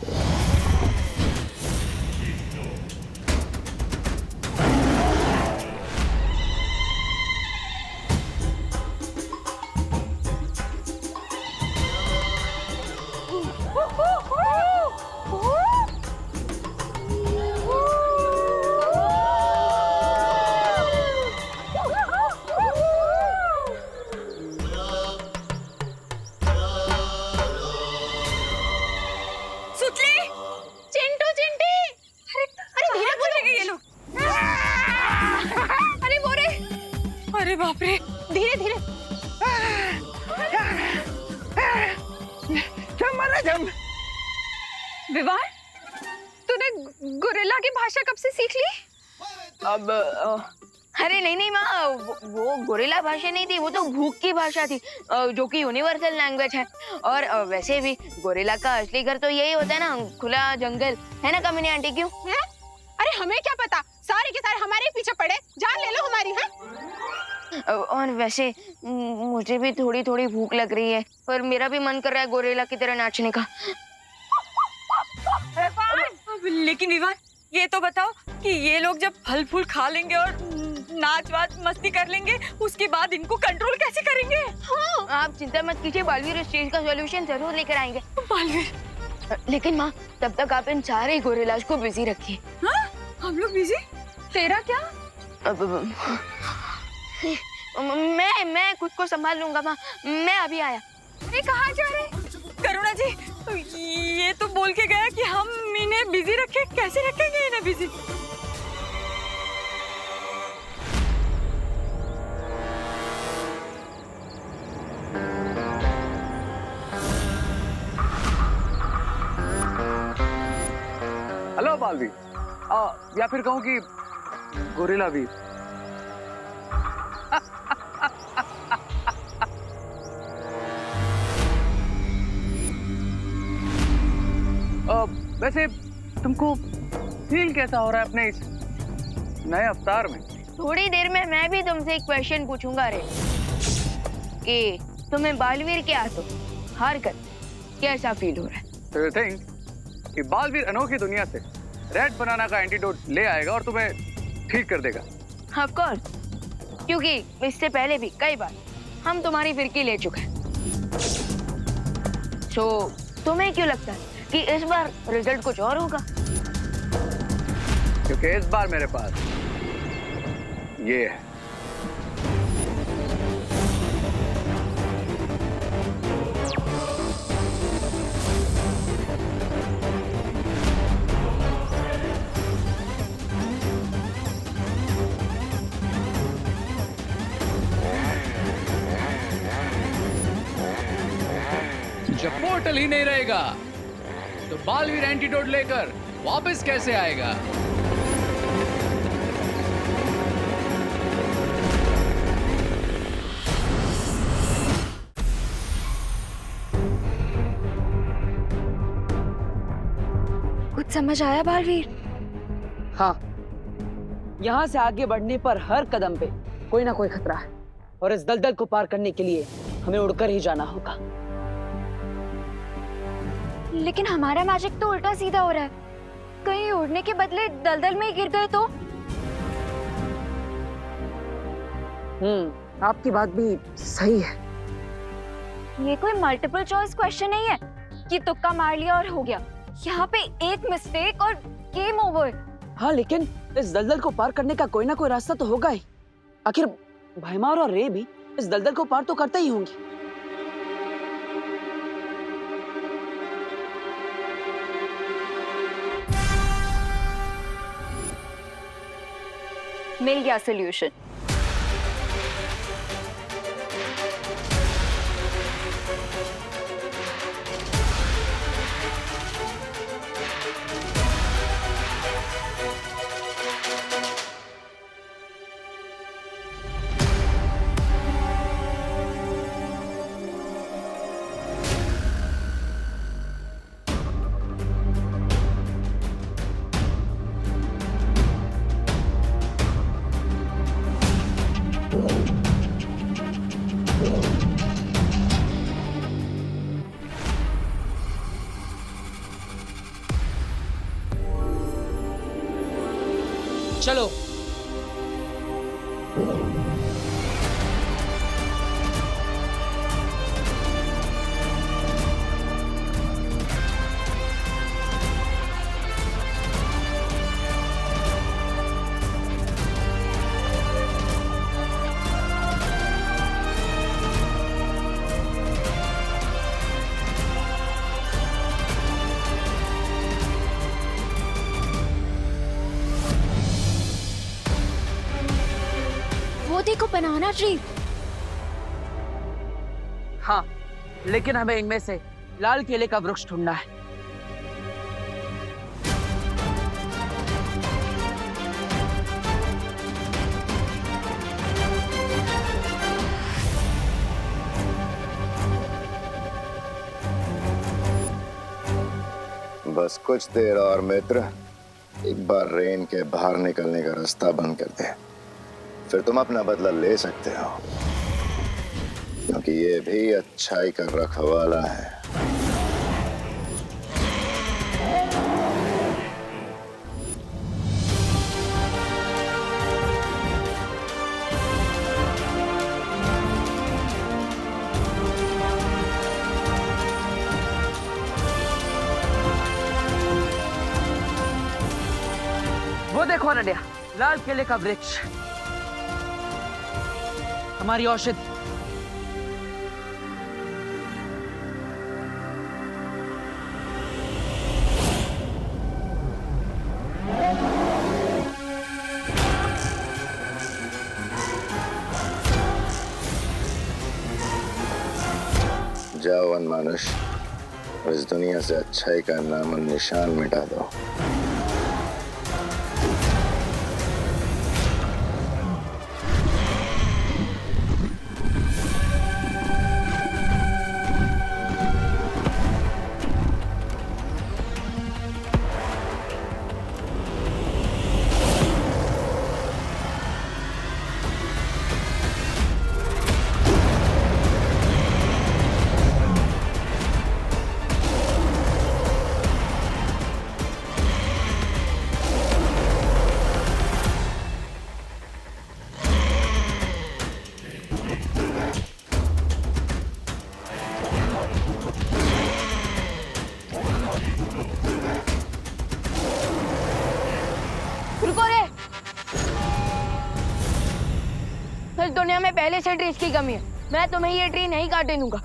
अरे बाप रे, धीरे धीरे। जम। विवान, तूने गोरिल्ला की भाषा कब से सीख ली? अब अरे नहीं माँ, वो गोरिल्ला भाषा नहीं थी, वो तो भूख की भाषा थी, जो कि यूनिवर्सल लैंग्वेज है। और वैसे भी गोरिल्ला का असली घर तो यही होता है ना, खुला जंगल, है ना कमिनी आंटी? क्यों है? अरे हमें क्या पता, सारे के सारे हमारे पीछे पड़े, जान ले लो हमारी। है? और वैसे मुझे भी थोड़ी थोड़ी भूख लग रही है, पर मेरा भी मन कर रहा है गोरिल्ला की तरह नाचने का। लेकिन विवान, ये तो बताओ कि ये लोग जब फल फूल खा लेंगे और नाच वाच मस्ती कर लेंगे, उसके बाद इनको कंट्रोल कैसे करेंगे? हाँ। आप चिंता मत कीजिए, बालवीर इस चीज का सॉल्यूशन जरूर लेकर आएंगे। बालवीर, लेकिन माँ तब तक आप इन सारे गोरिल्लास को बिजी रखिए। हाँ? हम लोग बिजी? तेरा क्या? मैं खुद को संभाल लूंगा माँ, मैं अभी आया। अरे कहाँ जा रहे? करुणा जी, ये तो बोल के गया कि हम इन्हें बिजी रखें, कैसे रखेंगे इन्हें बिजी? हेलो बालवीर, या फिर कहूँ कि गोरिल्ला वीर। वैसे तुमको फील कैसा हो रहा है अपने इस नए अवतार में? थोड़ी देर में मैं भी तुमसे एक क्वेश्चन पूछूंगा रे, कि तुम्हें बालवीर के हाथों हार कर कैसा फील हो रहा है? तो यू थिंक कि बालवीर अनोखी दुनिया से रेड बनाना का एंटीडोट ले आएगा और तुम्हें ठीक कर देगा? ऑफ कोर्स, क्योंकि इससे पहले भी कई बार हम तुम्हारी फिरकी ले चुके हैं। सो तुम्हें क्यों लगता है कि इस बार रिजल्ट कुछ और होगा? क्योंकि इस बार मेरे पास ये है। जब पोर्टल ही नहीं रहेगा तो बालवीर एंटीडोट लेकर वापस कैसे आएगा? कुछ समझ आया बालवीर? हाँ, यहाँ से आगे बढ़ने पर हर कदम पे कोई ना कोई खतरा है, और इस दलदल को पार करने के लिए हमें उड़कर ही जाना होगा। लेकिन हमारा मैजिक तो उल्टा सीधा हो रहा है, कहीं उड़ने के बदले दलदल में ही गिर गए तो? आपकी बात भी सही है। ये कोई मल्टीपल चॉइस क्वेश्चन नहीं है कि तुक्का मार लिया और हो गया। यहाँ पे एक मिस्टेक और गेम ओवर। हाँ, लेकिन इस दलदल को पार करने का कोई ना कोई रास्ता तो होगा ही। आखिर भैमार और रे भी इस दलदल को पार तो करते ही होंगे। मिल गया सोल्यूशन। चलो। वो देखो बनाना ट्री। हाँ, लेकिन हमें इनमें से लाल केले का वृक्ष ढूंढना है। बस कुछ देर और मित्र, एक बार रेन के बाहर निकलने का रास्ता बंद कर दे, फिर तुम अपना बदला ले सकते हो, क्योंकि ये भी अच्छाई का रखवाला है। वो देखो अनन्या, लाल केले का वृक्ष, हमारी औषधि। जाओ वनमानुष, इस दुनिया से अच्छाई का नाम और निशान मिटा दो। रुको रे, इस दुनिया में पहले से ट्रीज की कमी है। मैं तुम्हें ये ट्री नहीं काटने दूंगा।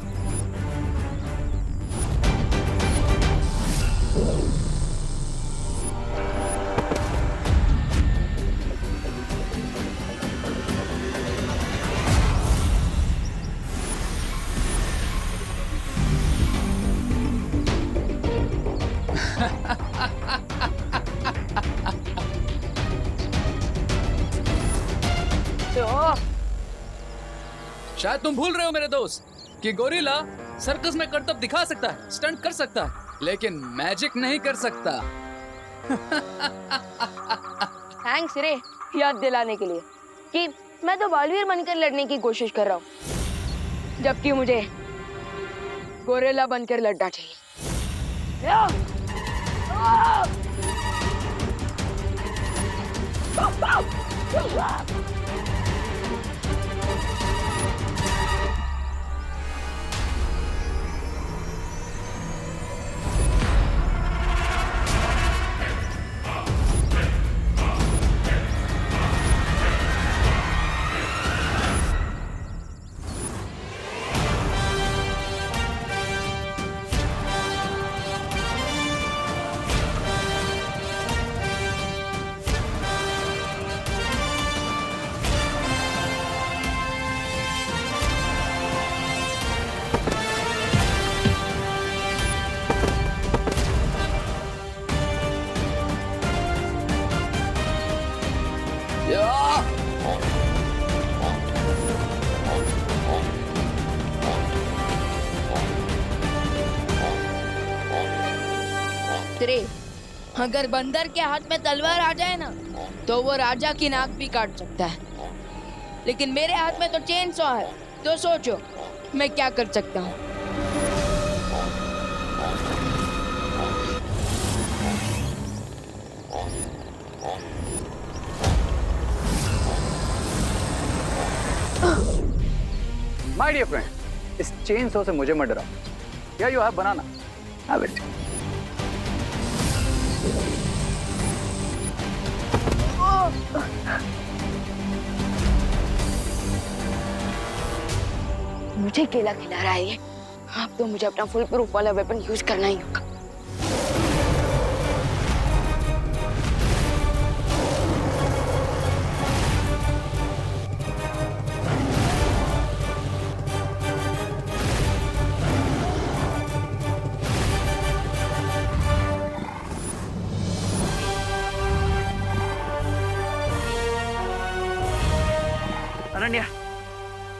शायद तुम भूल रहे हो मेरे दोस्त कि गोरिल्ला सर्कस में करतब दिखा सकता है, स्टंट कर सकता है, लेकिन मैजिक नहीं कर सकता। थैंक्स रे याद दिलाने के लिए कि मैं तो बालवीर बनकर लड़ने की कोशिश कर रहा हूँ, जबकि मुझे गोरिल्ला बनकर लड़ना चाहिए। तेरे अगर बंदर के हाथ में तलवार आ जाए ना तो वो राजा की नाक भी काट सकता है, लेकिन मेरे हाथ में तो चेन सॉ है, तो सोचो मैं क्या कर सकता हूँ। माय डियर फ्रेंड, इस चेन सो से मुझे मत डराओ। या you have banana, have it. मुझे केला खिला रहा है ये। अब तो मुझे अपना फुल प्रूफ वाला वेपन यूज करना ही होगा। अनन्या,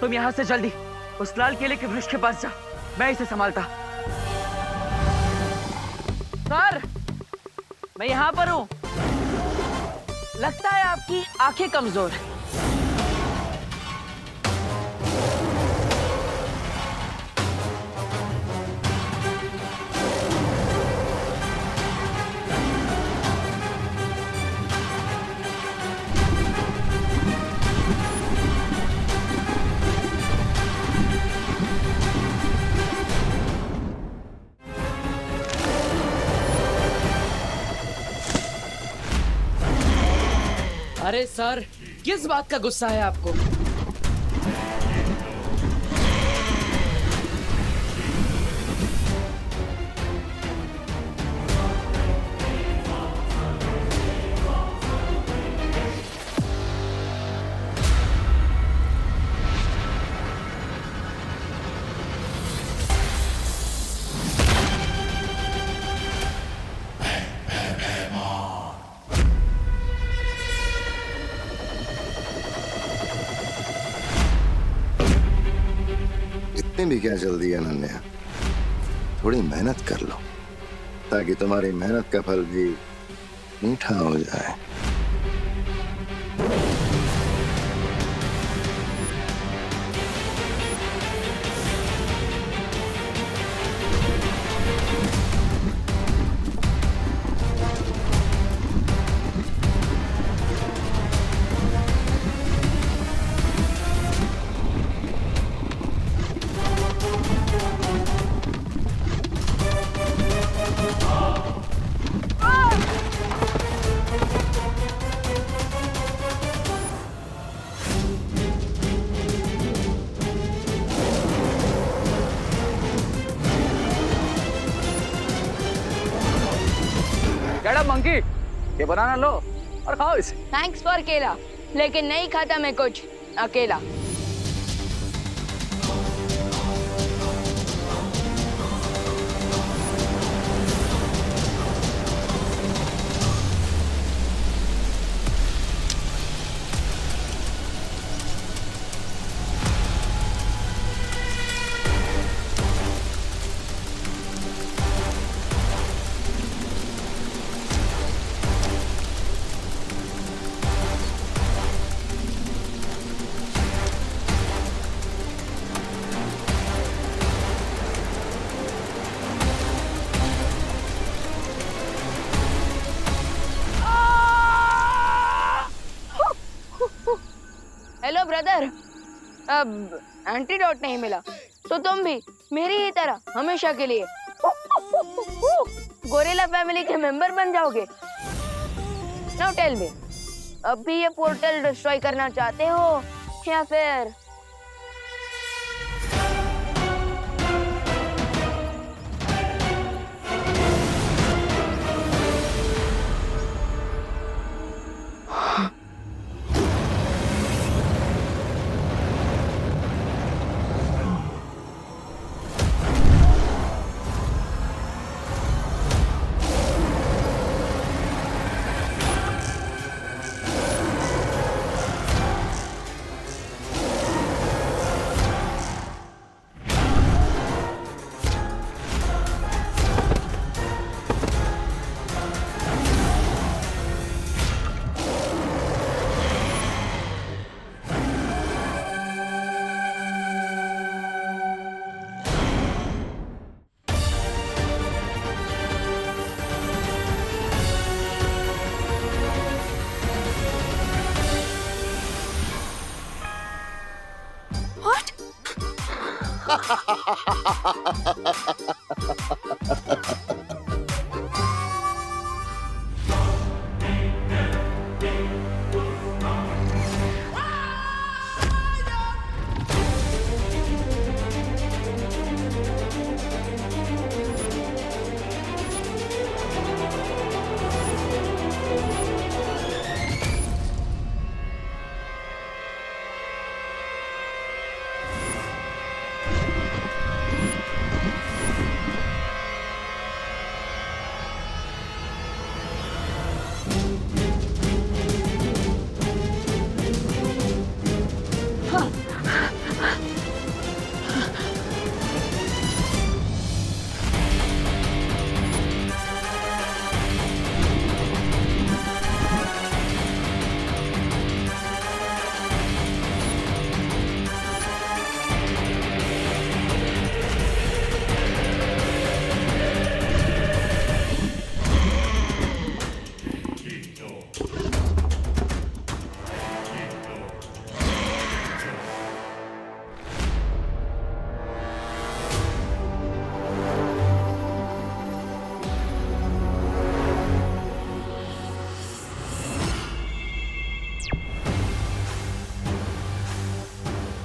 तुम यहाँ से जल्दी उस लाल केले के वृक्ष के पास जा, मैं इसे संभालता। सर, मैं यहाँ पर हूँ। लगता है आपकी आंखें कमजोर है। अरे सर, किस बात का गुस्सा है आपको? इतनी भी क्या जल्दी है अनन्या, थोड़ी मेहनत कर लो ताकि तुम्हारी मेहनत का फल भी मीठा हो जाए। मंकी, ये बनाना लो और खाओ इसे। थैंक्स फॉर केला, लेकिन नहीं खाता मैं कुछ अकेला। हेलो ब्रदर, अब एंटीडोट नहीं मिला तो तुम भी मेरी ही तरह हमेशा के लिए गोरिल्ला फैमिली के मेंबर बन जाओगे। नाउ टेल मी, अब भी ये पोर्टल डिस्ट्रॉय करना चाहते हो या फिर?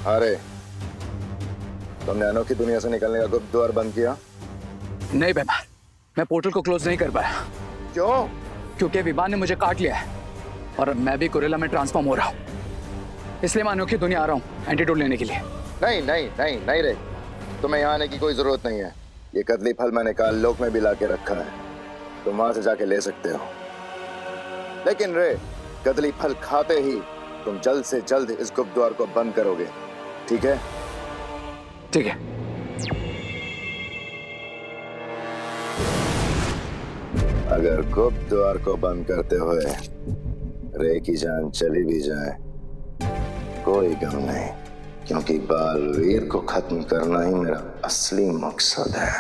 अरे तुमने अनोखी दुनिया से निकलने का गुप्त द्वार बंद किया? नहीं बेमार, मैं पोर्टल को क्लोज नहीं कर पाया। क्यों? क्योंकि विवान ने मुझे काट लिया है और अब मैं भी गोरिल्ला में ट्रांसफॉर्म हो रहा हूँ, इसलिए मैं अनोखी दुनिया आ रहा हूँ एंटीडोट लेने के लिए। नहीं नहीं नहीं नहीं रे, तुम्हें यहाँ आने की कोई जरूरत नहीं है। ये कदली फल मैंने काल लोक में भी लाके रखा है, तुम वहां से जाके ले सकते हो। लेकिन रे, कदली फल खाते ही तुम जल्द से जल्द इस गुप्त द्वार को बंद करोगे, ठीक है? ठीक है। अगर गुप्त द्वार को बंद करते हुए रे की जान चली भी जाए कोई गम नहीं, क्योंकि बालवीर को खत्म करना ही मेरा असली मकसद है।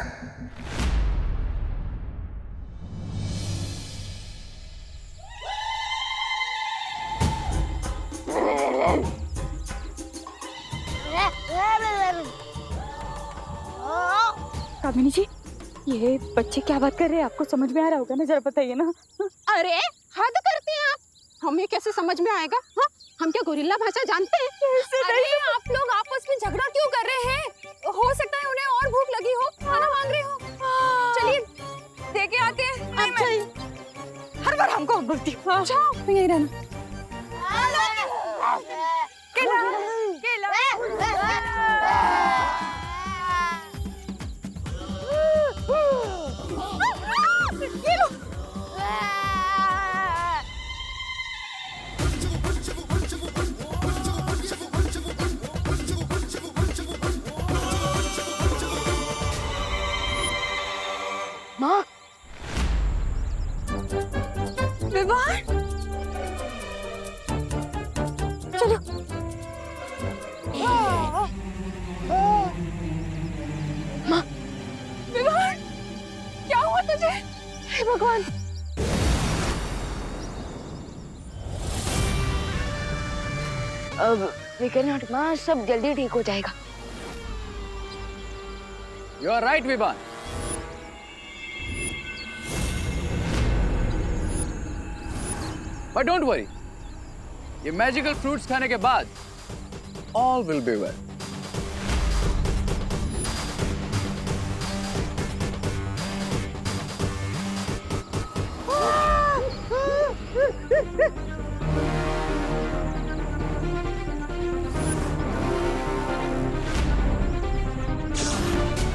कामिनी जी, ये बच्चे क्या बात कर रहे हैं? आपको समझ में आ रहा होगा ना, जरा बताइए ना। अरे हद करते हैं आप, हमें कैसे समझ में आएगा? हाँ, हम क्या गोरिल्ला भाषा जानते हैं? अरे आप लोग आपस में झगड़ा क्यों कर रहे हैं? हो सकता है उन्हें और भूख लगी हो, खाना मांग रहे हो। चलिए दे के आते हैं। आप जाइए, हर बार हमको बोलती हो। जाओ, यहीं रहना। माँ, विवान, चलो। माँ, विवान, क्या हुआ तुझे? हे भगवान। अब वी कैन नॉट, माँ, सब जल्दी ठीक हो जाएगा। You are right Vivaan. But don't worry, ये मैजिकल फ्रूट्स खाने के बाद all will be well.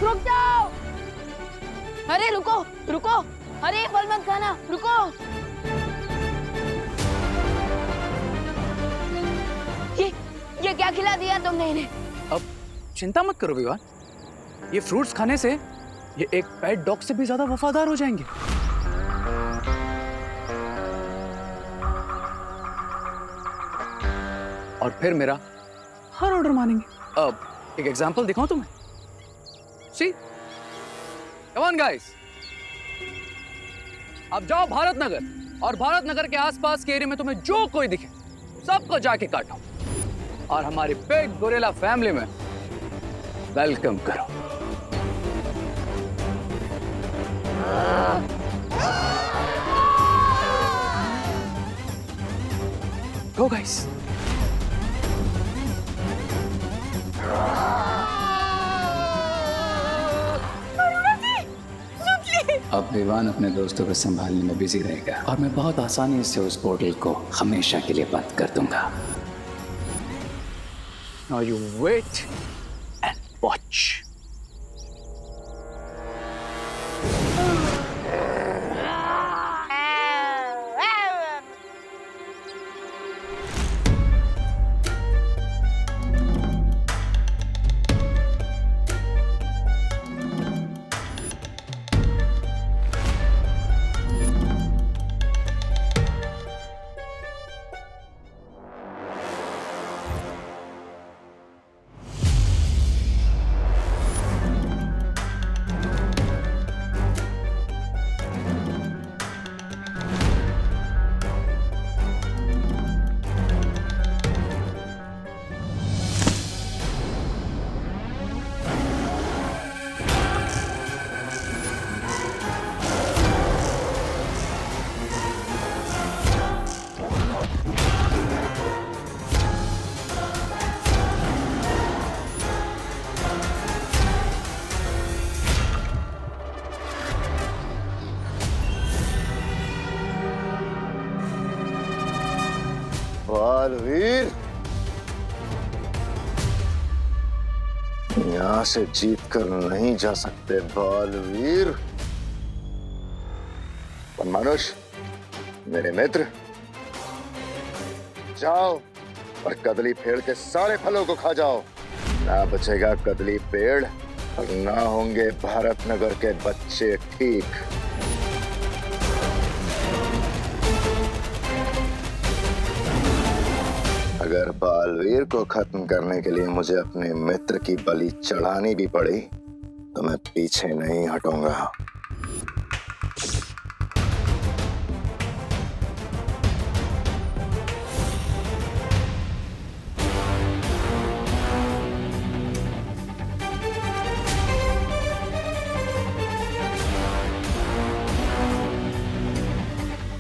रुक जाओ! अरे रुको, रुको! अरे ये फल मत खाना, रुको! ये क्या खिला दिया तुमने इन्हें? अब चिंता मत करो विवान, ये फ्रूट्स खाने से ये एक पेट डॉग से भी ज्यादा वफादार हो जाएंगे। और फिर मेरा हर ऑर्डर मानेंगे। अब एक एग्जांपल दिखाऊं तुम्हें? सी, कम ऑन गाइस, अब जाओ भारत नगर और भारत नगर के आसपास के एरिया में तुम्हें जो कोई दिखे सबको जाके काटो और हमारी बिग गोरिल्ला फैमिली में वेलकम करो। Go guys. अब विवान अपने दोस्तों को संभालने में बिजी रहेगा और मैं बहुत आसानी से उस पोर्टल को हमेशा के लिए बंद कर दूंगा। Now you wait and watch. Baalveer, यहां से जीत कर नहीं जा सकते बालवीर। मानुष, मेरे मित्र, जाओ और कदली पेड़ के सारे फलों को खा जाओ। ना बचेगा कदली पेड़ और ना होंगे भारत नगर के बच्चे ठीक। अगर बालवीर को खत्म करने के लिए मुझे अपने मित्र की बलि चढ़ानी भी पड़ी तो मैं पीछे नहीं हटूंगा।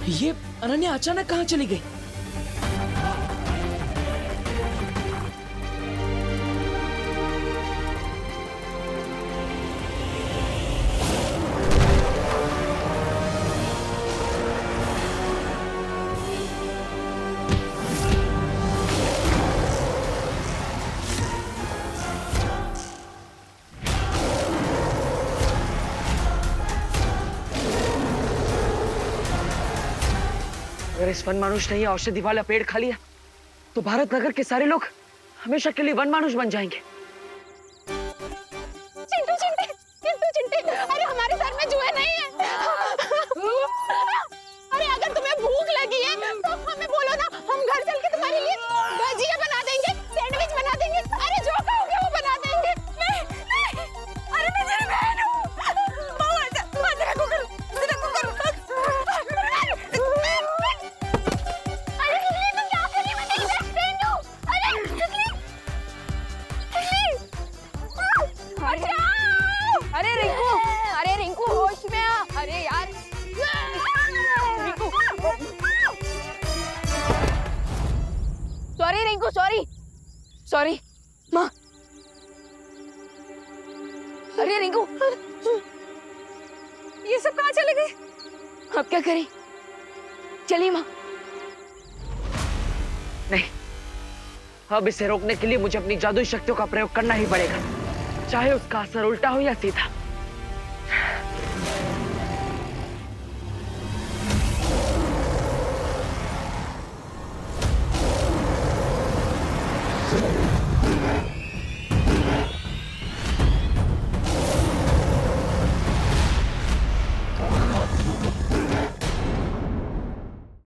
ये अनन्या अचानक कहाँ चली गई? अगर इस वन मानुष ने ये औषधि वाला पेड़ खा लिया तो भारत नगर के सारे लोग हमेशा के लिए वन मानुष बन जाएंगे। चिंटू चिंटे, चिंटू चिंटे, अरे हमारे घर में जुए नहीं है। अरे अगर तुम्हें भूख लगी है तो हमें बोलो ना, हम घर चल के तुम्हारे लिए भजिया बना देंगे, सैंडविच बना देंगे। अरे जो कहोगे वो बना देंगे। नहीं, अरे मैं तेरी बहन हूँ। अरे रिंकू, अरे रिंकू होश में आ। अरे यार Rinku, sorry Rinku, sorry sorry माँ। अरे रिंकू, ये सब कहाँ चले गए? अब क्या करें? चलिए माँ। नहीं, अब इसे रोकने के लिए मुझे अपनी जादुई शक्तियों का प्रयोग करना ही पड़ेगा, चाहे उसका असर उल्टा हो या सीधा।